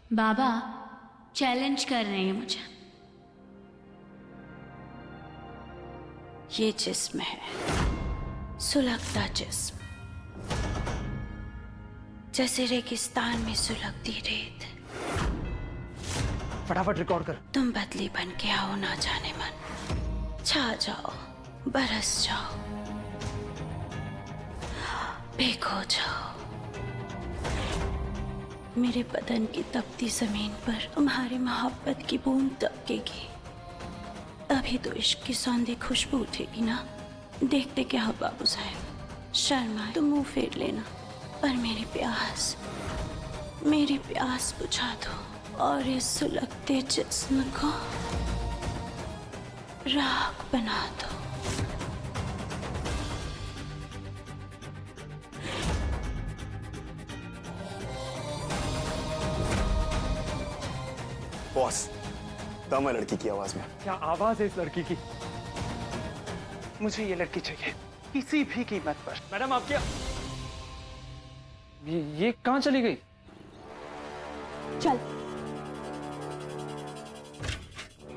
बाबा challenge कर रहे हैं मुझे। ये जिस्म है, सुलगता जिस्म, जैसे रेगिस्तान में सुलगती रेत। फटाफट रिकॉर्ड कर। तुम बदली बन के आओ ना जाने मन, छा जाओ, बरस जाओ, भीगो जाओ। मेरे बदन की तपती जमीन पर तुम्हारी मोहब्बत की बूंद दबकेगी, तभी तो इश्क की सौंधी खुशबू उठेगी ना। देखते क्या हो बाबू साहब, शर्मा तो मुंह फेर लेना, पर मेरी प्यास बुझा दो और इस सुलगते जिस्म को राख बना दो। बॉस, दम है लड़की की आवाज में। क्या आवाज है इस लड़की की? मुझे ये लड़की चाहिए किसी भी कीमत पर। मैडम आप क्या ये कहाँ चली गई? चल,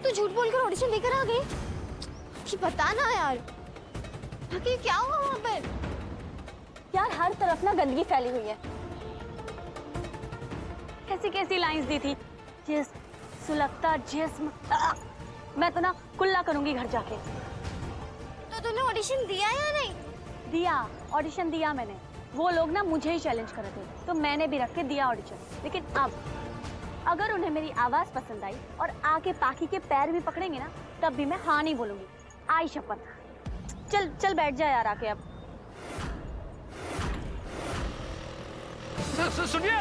तू झूठ बोलकर ऑडिशन देकर आ गई? कि बता ना यार, आखिर क्या हुआ वहाँ पर? यार हर तरफ ना गंदगी फैली हुई है। कैसी कैसी लाइंस दी थी, जिस्म, सुलगता जिस्म। मैं तो ना कुल्ला करूंगी घर जाके। तो तूने ऑडिशन दिया या नहीं? दिया, ऑडिशन दिया मैंने। वो लोग ना मुझे ही चैलेंज कर रहे थे, तो मैंने भी रख के दिया ऑडिशन। लेकिन अब अगर उन्हें मेरी आवाज पसंद आई और आके पाखी के पैर भी पकड़ेंगे ना, तब भी मैं हाँ नहीं बोलूंगी। आई शपथ। चल चल बैठ जा यार आके अब। सुनिए,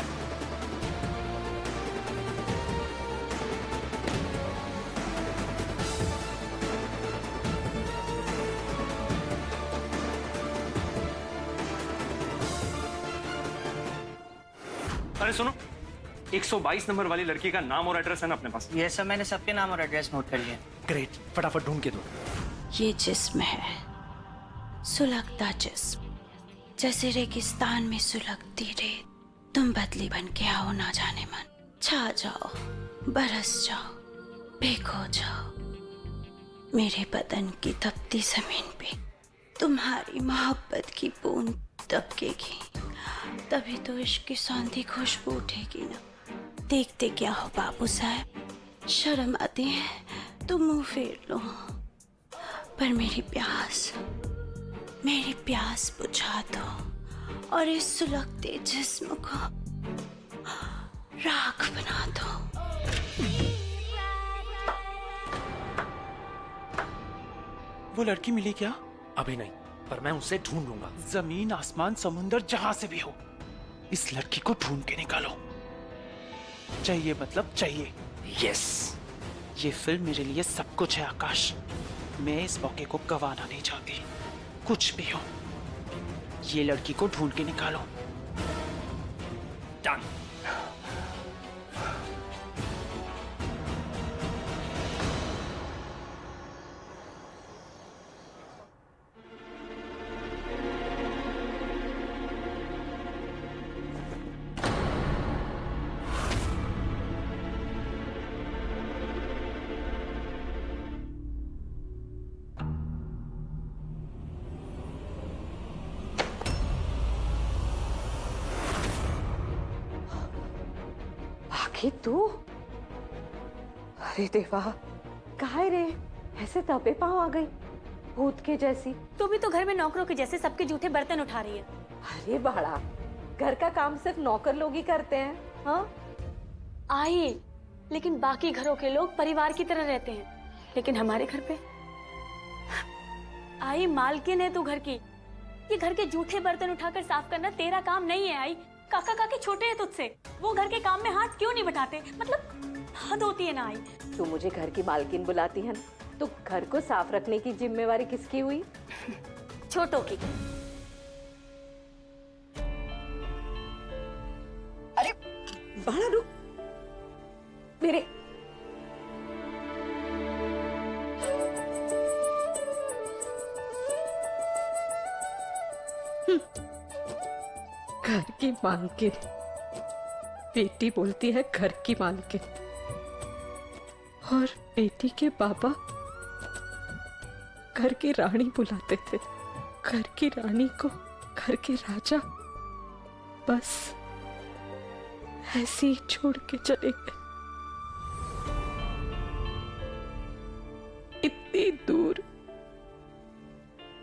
अरे सुनो, 122 नंबर वाली लड़की का नाम और एड्रेस है ना अपने पास? ये सब मैंने सबके नाम और एड्रेस नोट कर लिए। ग्रेट, फटाफट ढूंढ के दो। ये जिस्म है, सुलगता जिस्म, जैसे रेगिस्तान में सुलगती रेत। तुम बदली बन के आओ ना जाने मन, छा जाओ, बरस जाओ, भीगो जाओ। मेरे बदन की तपती जमीन पे तुम्हारी मोहब्बत की बूंद दबकेगी, तभी तो इश्क की सौंधी खुशबू उठेगी ना। देखते क्या हो बाबू साहब, शर्म आती है तो मुंह फेर लो, पर मेरी प्यास बुझा दो और इस सुलगते जिस्म को राख बना दो। वो लड़की मिली क्या? अभी नहीं, पर मैं उसे ढूंढ लूंगा। जमीन आसमान समुंदर जहां से भी हो, इस लड़की को ढूंढ के निकालो। चाहिए मतलब चाहिए। यस, ये फिल्म मेरे लिए सब कुछ है आकाश। मैं इस मौके को गंवाना नहीं चाहती। कुछ भी हो, ये लड़की को ढूंढ के निकालो। डन। आखिर तू? अरे देवा, काहे रे ऐसे दबे पांव आ गई भूत के जैसी? तू भी तो घर में नौकरों के जैसे सबके जूठे बर्तन उठा रही है। अरे बाड़ा, घर का काम सिर्फ नौकर लोग ही करते हैं। हाँ आई, लेकिन बाकी घरों के लोग परिवार की तरह रहते हैं, लेकिन हमारे घर पे आई मालकिन है तू घर की। ये घर के जूठे बर्तन उठाकर साफ करना तेरा काम नहीं है। आई, काका काकी छोटे हैं तुझसे, वो घर के काम में हाथ क्यों नहीं बटाते? मतलब हद होती है ना। आई, तू मुझे घर की मालकिन बुलाती है ना, तो घर को साफ रखने की जिम्मेवारी किसकी हुई? छोटों की। अरे बाड़ा रुक, मेरे घर की मालकिन बेटी बोलती है घर की मालकिन, और बेटी के पापा घर की रानी बुलाते थे। घर की रानी को घर के राजा बस ऐसे ही छोड़ के चले गए। इतनी दूर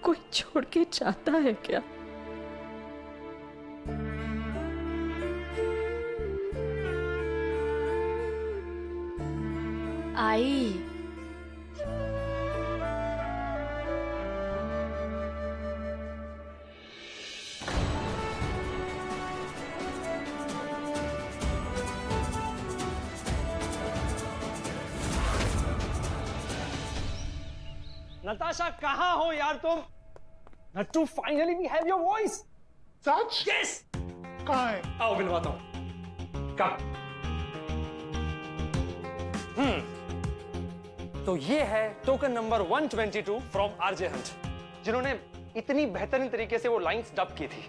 कोई छोड़ के जाता है क्या? आई नताशा कहाँ हो यार तुम? Nattu finally we have your voice. सच? यस। कहाँ है? आओ मिलवाता हूं। कम। तो ये है token number 122 from RJ Hunt, जिन्होंने इतनी बेहतरीन तरीके से वो लाइंस डब की थी।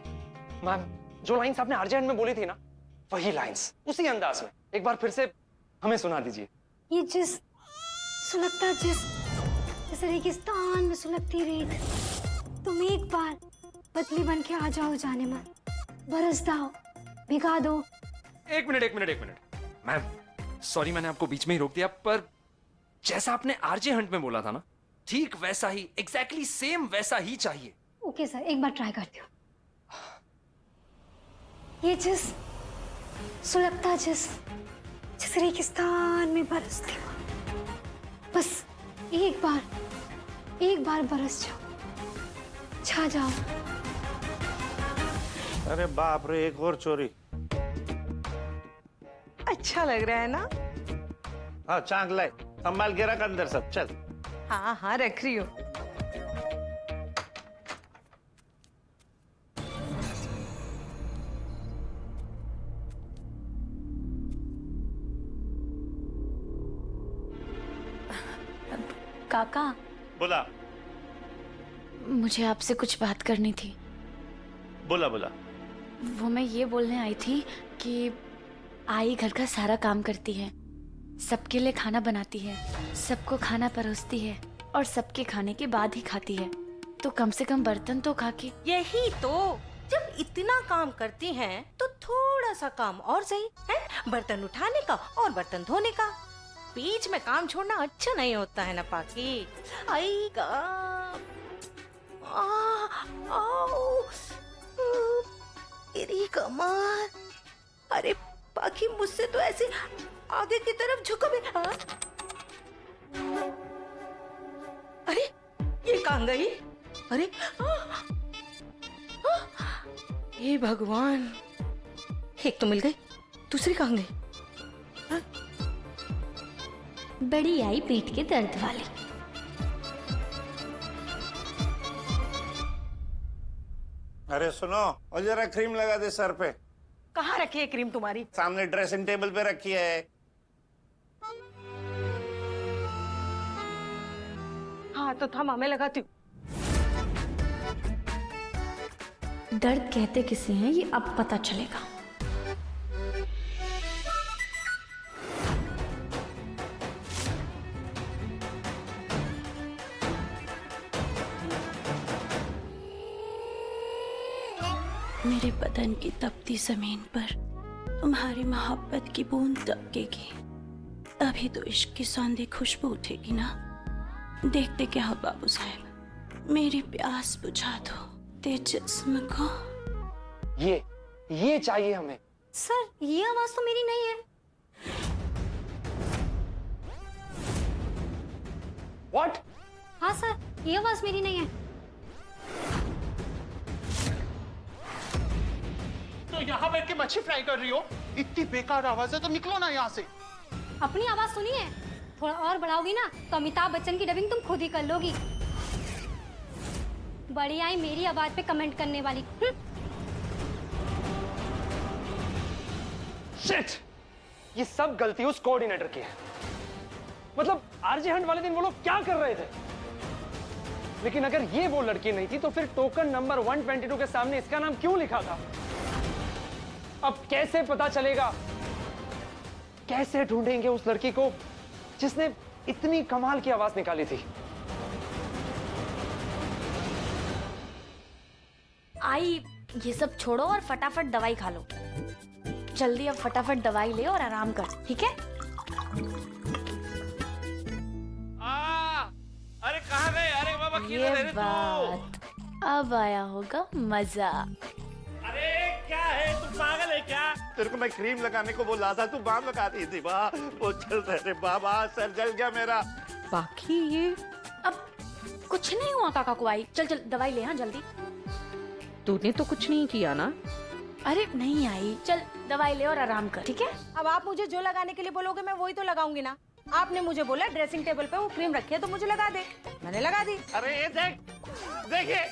मैम, जो लाइंस आपने आरजे हंट में बोली थी ना, वही लाइंस उसी अंदाज में एक बार फिर से हमें सुना दीजिए। ये जिस सुलगता जिस रेगिस्तान में सुलगती रेत, तुम एक बार बदली बन के आ जाओ जाने मन, बरस दाओ, भिगा दो। एक मिनट मैम, सॉरी मैंने आपको बीच में ही रोक दिया, पर जैसा आपने आरजे हंट में बोला था ना, ठीक वैसा ही, एग्जैक्टली सेम वैसा ही चाहिए। ओके सर, एक बार ट्राई करती हूँ। ये जिस सुलगता जिस रेगिस्तान में बरसती हो, बस एक बार बरस जाओ, छा जाओ। अरे बाप रे, एक और चोरी। अच्छा लग रहा है ना? हाँ, चांग लाए, संभाल के रख अंदर सब। चल। हाँ हाँ, रख रही हूँ। काका, बोला मुझे आपसे कुछ बात करनी थी। बोला। वो मैं ये बोलने आई थी कि आई घर का सारा काम करती है, सबके लिए खाना बनाती है, सबको खाना परोसती है और सबके खाने के बाद ही खाती है, तो कम से कम बर्तन तो खा के। यही तो, जब इतना काम करती हैं तो थोड़ा सा काम और सही है, बर्तन उठाने का और बर्तन धोने का। बीच में काम छोड़ना अच्छा नहीं होता है ना पाकी। आएगा। मेरी कमर। अरे पाकी, मुझसे तो ऐसे आगे की तरफ झुको भी। अरे ये कहाँ गई? अरे हे भगवान, एक तो मिल गई, दूसरी कहाँ गई? बड़ी आई पेट के दर्द वाली। अरे सुनो, और जरा क्रीम लगा दे सर पे। कहाँ रखी है क्रीम तुम्हारी? सामने ड्रेसिंग टेबल पे रखी है। हाँ तो थम, मैं लगाती हूँ। दर्द कहते किसे हैं ये अब पता चलेगा। मेरे बदन की तपती जमीन पर तुम्हारी मोहब्बत की बूंद दबकेगी, तभी तो इश्क की सौंधी खुशबू उठेगी ना। देखते क्या हो बाबू साहब, मेरी प्यास बुझा दो तेरे जिस्म को। ये चाहिए हमें। सर, ये आवाज तो मेरी नहीं है। What? हाँ सर, ये आवाज मेरी नहीं है। तो यहाँ बैठ के मच्छी फ्राई कर रही हो? इतनी बेकार आवाज है तो निकलो ना यहाँ से। अपनी आवाज सुनिए, थोड़ा और बढ़ाओगी ना तो अमिताभ बच्चन की डबिंग तुम खुद ही कर लोगी। बड़ी आई मेरी आवाज पे कमेंट करने वाली। Shit! ये सब गलती उस कोऑर्डिनेटर की है। मतलब आरजे हंट वाले दिन वो लोग क्या कर रहे थे? लेकिन अगर ये वो लड़की नहीं थी तो फिर टोकन नंबर 122 के सामने इसका नाम क्यों लिखा था? अब कैसे पता चलेगा कैसे ढूंढेंगे उस लड़की को जिसने इतनी कमाल की आवाज निकाली थी? आई, ये सब छोड़ो और फटाफट दवाई खा लो। जल्दी अब फटाफट दवाई ले और आराम कर, ठीक है? अरे कहाँ गए? अरे बाबा ये बात, अब आया होगा मजा। अरे क्या है, तू पागल है क्या? तेरे को मैं क्रीम लगाने को बोल रहा था, तू बाम लगा दी थी। वो चल रहे बाबा, सर जल गया मेरा। बाकी ये अब कुछ नहीं हुआ काका को। आई, चल चल दवाई ले, हाँ जल्दी। तूने तो कुछ नहीं किया ना? अरे नहीं आई, चल दवाई ले और आराम कर, ठीक है? अब आप मुझे जो लगाने के लिए बोलोगे मैं वही तो लगाऊंगी ना। आपने मुझे बोला ड्रेसिंग टेबल पे वो क्रीम रखी है तो मुझे लगा दे, मैंने लगा दी। अरे ये देख, देखिए,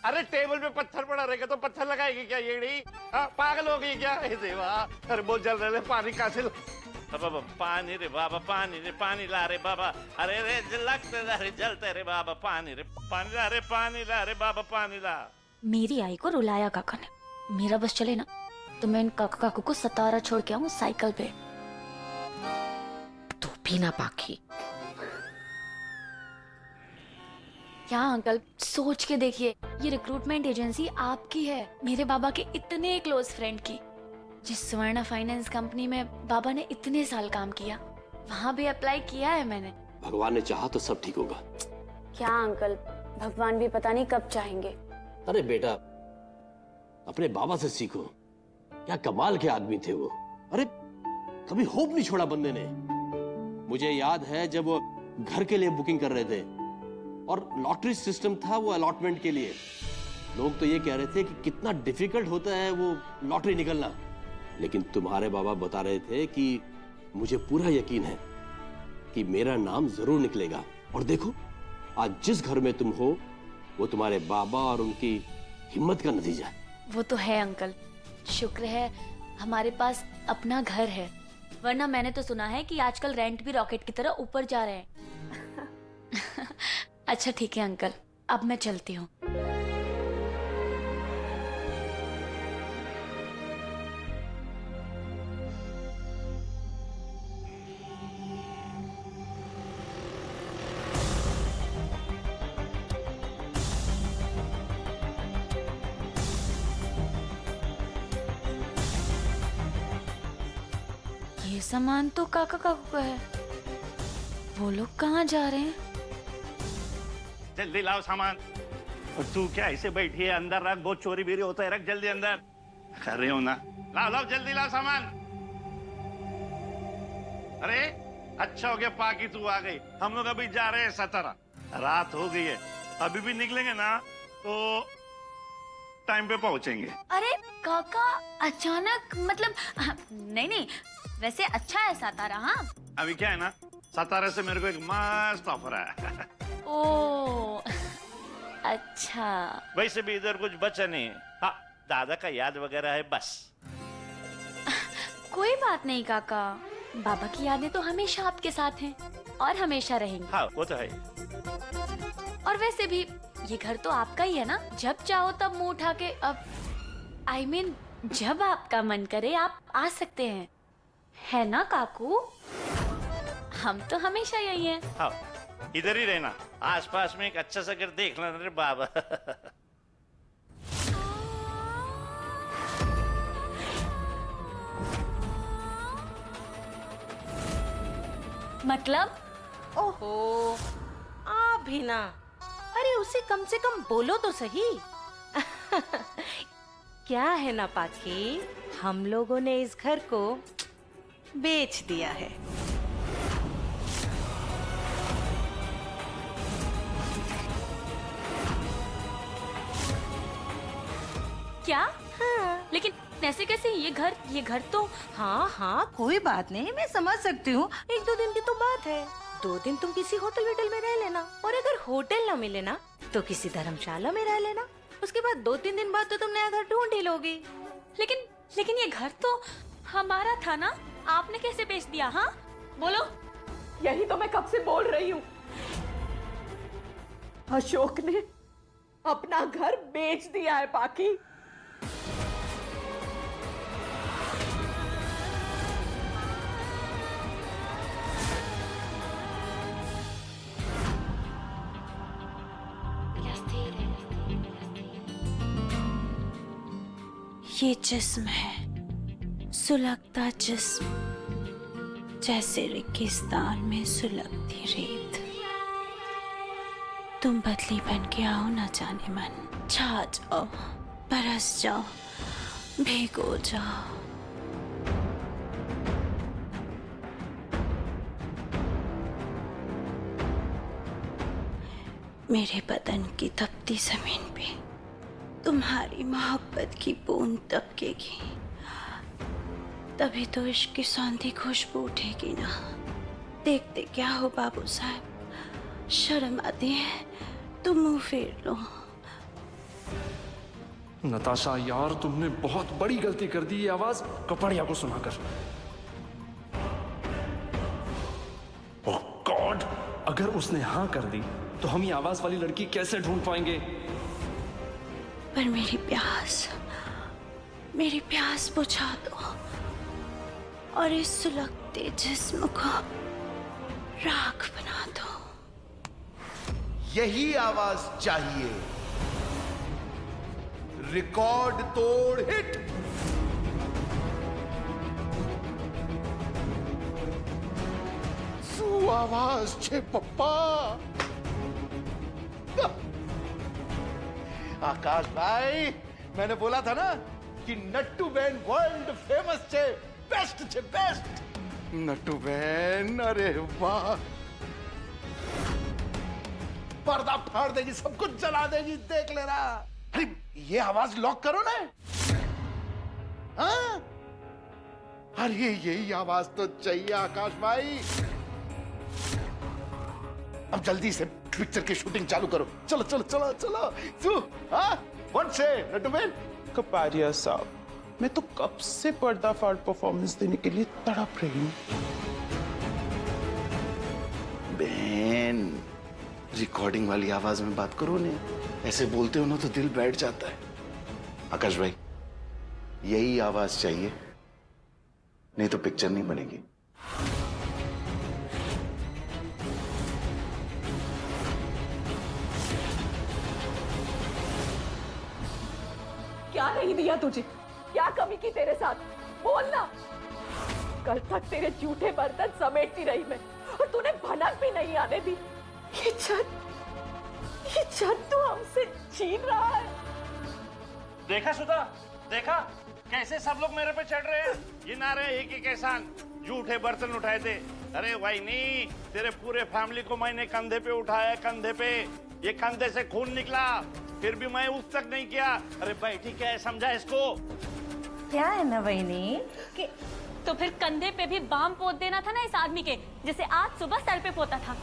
अरे टेबल पे पत्थर पड़ा रहेगा तो पत्थर लगाएगी क्या ये? पागल हो गई क्या? हे देवा, अरे बहुत जल रहे, पानी कहाँ से? बाबा पानी रे बाबा, पानी रे, पानी ला रे बाबा। अरे रे लगते रे, जलते रे बाबा, पानी रे, पानी ला रे, पानी ला रे बाबा, पानी ला। मेरी आई को रुलाया काका ने। मेरा बस चले ना तो मैं इन काका काकू को सतारा छोड़ के आऊं साइकिल पे। तू भी ना पाखी। क्या अंकल, सोच के देखिए, ये रिक्रूटमेंट एजेंसी आपकी है, मेरे बाबा के इतने क्लोज फ्रेंड की। जिस स्वर्णा फाइनेंस कंपनी में बाबा ने इतने साल काम किया, वहाँ भी अप्लाई किया है मैंने। भगवान ने चाहा तो सब ठीक होगा। क्या अंकल, भगवान भी पता नहीं कब चाहेंगे। अरे बेटा, अपने बाबा से सीखो, क्या कमाल के आदमी थे वो। अरे कभी होप नहीं छोड़ा बंदे ने। मुझे याद है जब वो घर के लिए बुकिंग कर रहे थे और लॉटरी सिस्टम था वो अलॉटमेंट के लिए, लोग तो ये कह रहे थे कि कितना डिफिकल्ट होता है वो लॉटरी निकलना, लेकिन तुम्हारे बाबा बता रहे थे कि मुझे पूरा यकीन है कि मेरा नाम जरूर निकलेगा। और देखो आज जिस घर में तुम हो वो तुम्हारे बाबा और उनकी हिम्मत का नतीजा है। वो तो है अंकल, शुक्र है हमारे पास अपना घर है, वरना मैंने तो सुना है कि आजकल रेंट भी रॉकेट की तरह ऊपर जा रहे हैं। अच्छा ठीक है अंकल, अब मैं चलती हूँ। ये सामान तो काका काकू का है, वो लोग कहाँ जा रहे हैं? जल्दी लाओ सामान। और तू क्या ऐसे बैठी है? अंदर रख, बहुत चोरी बीरी होता है, रख जल्दी अंदर। कर रहे हो ना? लाओ लाओ जल्दी लाओ सामान। अरे अच्छा हो गया पाकी तू आ गई। हम लोग अभी जा रहे हैं सतारा, रात हो गई है, अभी भी निकलेंगे ना तो टाइम पे पहुंचेंगे। अरे काका अचानक, मतलब नहीं नहीं, वैसे अच्छा है सातारा। हाँ अभी क्या है ना, सतारा से मेरे को एक मस्त ऑफर है। ओ अच्छा। वैसे भी इधर कुछ बचा नहीं है। हाँ, दादा का याद वगैरह है बस। कोई बात नहीं काका, बाबा की यादें तो हमेशा आपके साथ हैं और हमेशा रहेंगी। हाँ वो तो है। और वैसे भी ये घर तो आपका ही है ना, जब चाहो तब मुंह उठा के, अब I mean, जब आपका मन करे आप आ सकते हैं, है ना काकू? हम तो हमेशा यही हैं। हाँ इधर ही रहना, आसपास में एक अच्छा सा घर देख लेना रे बाबा। मतलब? ओहो, आप भी ना। अरे उसे कम से कम बोलो तो सही। क्या है ना पाखी, हम लोगों ने इस घर को बेच दिया है। क्या? हाँ। लेकिन ऐसे कैसे? ये घर तो। हाँ हाँ कोई बात नहीं, मैं समझ सकती हूँ, एक दो दिन की तो बात है। 2 दिन तुम किसी होटल वोटल में रह लेना, और अगर होटल ना मिले ना तो किसी धर्मशाला में रह लेना। उसके बाद 2-3 दिन बाद तो तुम नया घर ढूंढ ही लोगी। लेकिन ये घर तो हमारा था ना, आपने कैसे बेच दिया? हाँ बोलो। यही तो मैं कब से बोल रही हूँ, अशोक ने अपना घर बेच दिया है पाकी। ये जिस्म है, सुलगता जिस्म, जैसे रेगिस्तान में सुलगती रेत। तुम बदली बन के आओ ना जाने मन, छा जाओ, बरस जाओ, भीगो जाओ। मेरे बदन की तपती जमीन पे तुम्हारी मोहब्बत की बूंद दबकेगी, तभी तो इश्क की सौंधी खुशबू उठेगी ना। देखते क्या हो बाबू साहब, शर्म आती है तो मुंह फेर लो। नताशा यार, तुमने बहुत बड़ी गलती कर दी ये आवाज कपड़िया को सुनाकर। ओह गॉड, अगर उसने हाँ कर दी तो हम ये आवाज वाली लड़की कैसे ढूंढ पाएंगे? पर मेरी प्यास बुझा दो और इस सुलगते जिस्म को राख बना दो। यही आवाज चाहिए, रिकॉर्ड तोड़ हिट। શું આવાજ છે પપ્પા? आकाश भाई, मैंने बोला था ना कि नट्टू बहन वर्ल्ड फेमस छे, बेस्ट छे बेस्ट। नट्टू बहन, अरे वाह, पर्दा फाड़ देगी, सब कुछ जला देगी, देख लेना। अरे ये आवाज लॉक करो ना। हाँ? अरे यही आवाज तो चाहिए आकाश भाई। अब जल्दी से पिक्चर की शूटिंग चालू करो। चलो चलो चलो चलो। हाँ? वन से नट्टू बहन। कपारिया साहब, मैं तो कब से पर्दाफाड़ परफॉर्मेंस देने के लिए तड़प रही हूँ। बहन, रिकॉर्डिंग वाली आवाज में बात करो ने, ऐसे बोलते हो ना तो दिल बैठ जाता है। आकाश भाई, यही आवाज चाहिए, नहीं तो पिक्चर नहीं बनेगी। क्या नहीं दिया तुझे? क्या कमी की तेरे साथ? बोलना। कल तक तेरे झूठे बर्तन समेटती रही मैं, और तूने भनक भी नहीं आने दी। ये छत तो हमसे छीन रहा है। देखा सुधा, देखा कैसे सब लोग मेरे पे चढ़ रहे हैं। ये ना रहे एक एक एहसान, झूठे बर्तन उठाए थे। अरे भाई नहीं, तेरे पूरे फैमिली को मैंने कंधे पे उठाया, कंधे पे। ये कंधे से खून निकला, फिर भी मैं उस तक नहीं किया। अरे भाई ठीक है, समझा इसको? क्या है ना बहनी कि तो फिर कंधे पे भी बाम पोत देना था ना इस आदमी के, जैसे आज सुबह सर पे पोता था।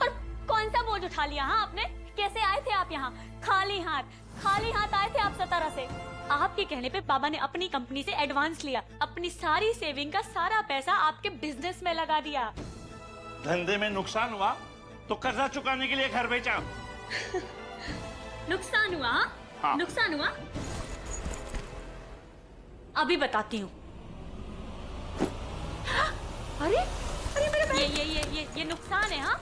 और कौन सा बोझ उठा लिया? हाँ आपने, कैसे आए थे आप यहाँ? खाली हाथ आए थे आप सतारा से। आपके कहने पे बाबा ने अपनी कंपनी से एडवांस लिया, अपनी सारी सेविंग का सारा पैसा आपके बिजनेस में लगा दिया। धंधे में नुकसान हुआ तो कर्जा चुकाने के लिए घर बेचा। नुकसान हुआ? हाँ। नुकसान हुआ? अभी बताती हूँ। अरे अरे मेरे भाई, ये नुकसान है। हाँ,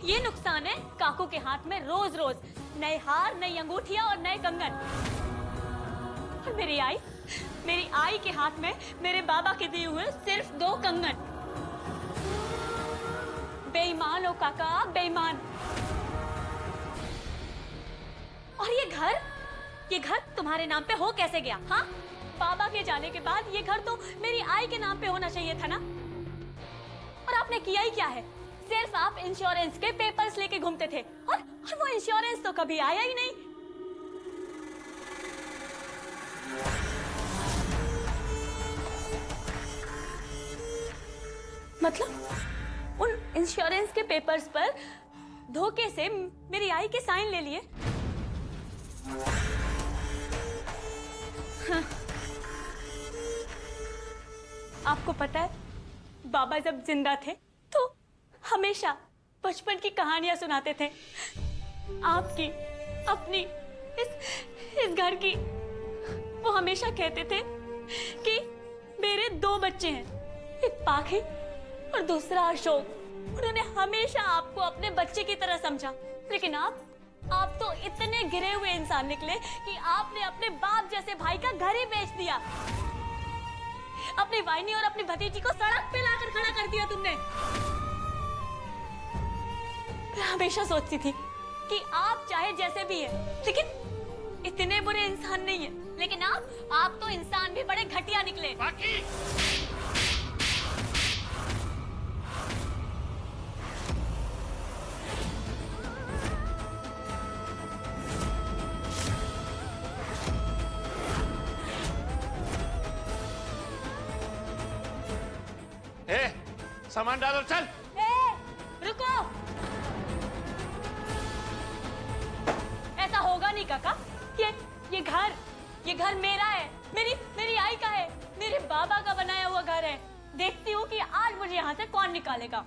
ये नुकसान है। काकू के हाथ में रोज रोज नए हार, नई अंगूठियां और नए कंगन। और मेरी आई के हाथ में मेरे बाबा के दिए हुए सिर्फ 2 कंगन। बेईमान हो काका, बेईमान। और ये घर तुम्हारे नाम पे हो कैसे गया? हाँ, बाबा के जाने के बाद ये घर तो मेरी आई के नाम पे होना चाहिए था ना। और आपने किया ही क्या है? सिर्फ आप इंश्योरेंस के पेपर्स लेके घूमते थे, और वो इंश्योरेंस तो कभी आया ही नहीं। मतलब उन इंश्योरेंस के पेपर्स पर धोखे से मेरी आई के साइन ले लिए। हाँ। आपको पता है, बाबा जब जिंदा थे तो हमेशा बचपन की कहानियां सुनाते थे। आपकी, अपनी, इस घर की। वो हमेशा कहते थे कि मेरे 2 बच्चे हैं, एक पाखी और दूसरा अशोक। उन्होंने हमेशा आपको अपने बच्चे की तरह समझा। लेकिन आप आप तो इतने गिरे हुए इंसान निकले कि आपने अपने बाप जैसे भाई का घर ही बेच दिया। अपनी वाइनी और अपनी भतीजी को सड़क पे लाकर खड़ा कर दिया तुमने। मैं हमेशा सोचती थी कि आप चाहे जैसे भी हैं, लेकिन इतने बुरे इंसान नहीं है। लेकिन आप तो इंसान भी बड़े घटिया निकले। बाकी सामान डालो, चल। रुको, ऐसा होगा नहीं काका। ये घर मेरा है, मेरी आई का है, मेरे बाबा का बनाया हुआ घर है। देखती हूँ कि आज मुझे यहाँ से कौन निकालेगा।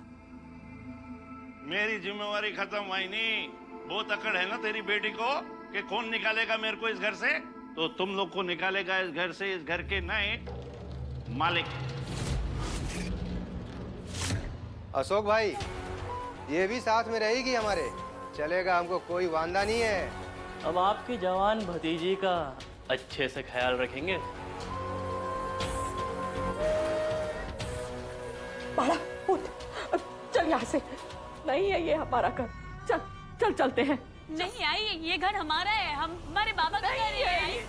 मेरी जिम्मेवारी खत्म हुई नहीं। बहुत अकड़ है ना तेरी बेटी को कि कौन निकालेगा मेरे को इस घर से। तो तुम लोग को निकालेगा इस घर से, इस घर के नए मालिक। अशोक भाई, ये भी साथ में रहेगी हमारे, चलेगा, हमको कोई वांदा नहीं है। अब आपकी जवान भतीजी का अच्छे से ख्याल रखेंगे। बाला उठ, चल यहाँ से। नहीं है ये हमारा घर, चल चलते हैं। नहीं आई, ये घर हमारा है, हमारे बाबा का घर है।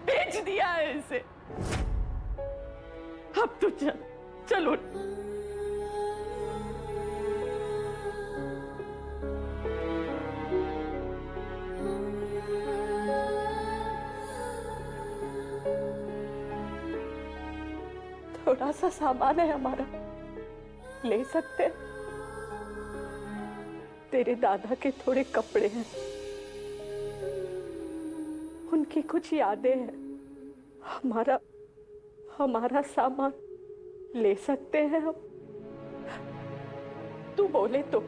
बेच दिया है इसे। अब तो चल उठ। थोड़ा सा सामान है हमारा, ले सकते हैं। तेरे दादा के थोड़े कपड़े हैं, उनकी कुछ यादें हैं। हमारा सामान ले सकते हैं हम, तू बोले तो।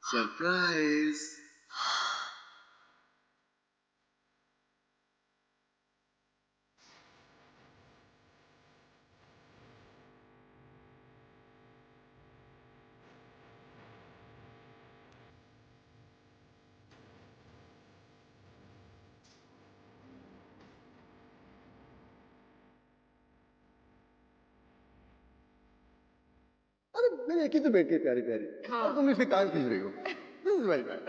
सरप्राइज। अरे मेरी एक ही तो बेटी है प्यारी प्यारी, और तुम इसे कान खींच रही हो। This is very bad.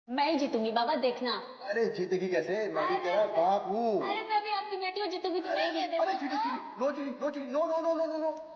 मैं ही जीतूंगी बाबा, देखना। अरे जीतेगी कैसे, मैं भी तेरा बाप हूँ। अरे मैं भी आपकी बेटी हूँ, जीतूंगी तो नहीं। अरे no cheating, no cheating, no no no no no no.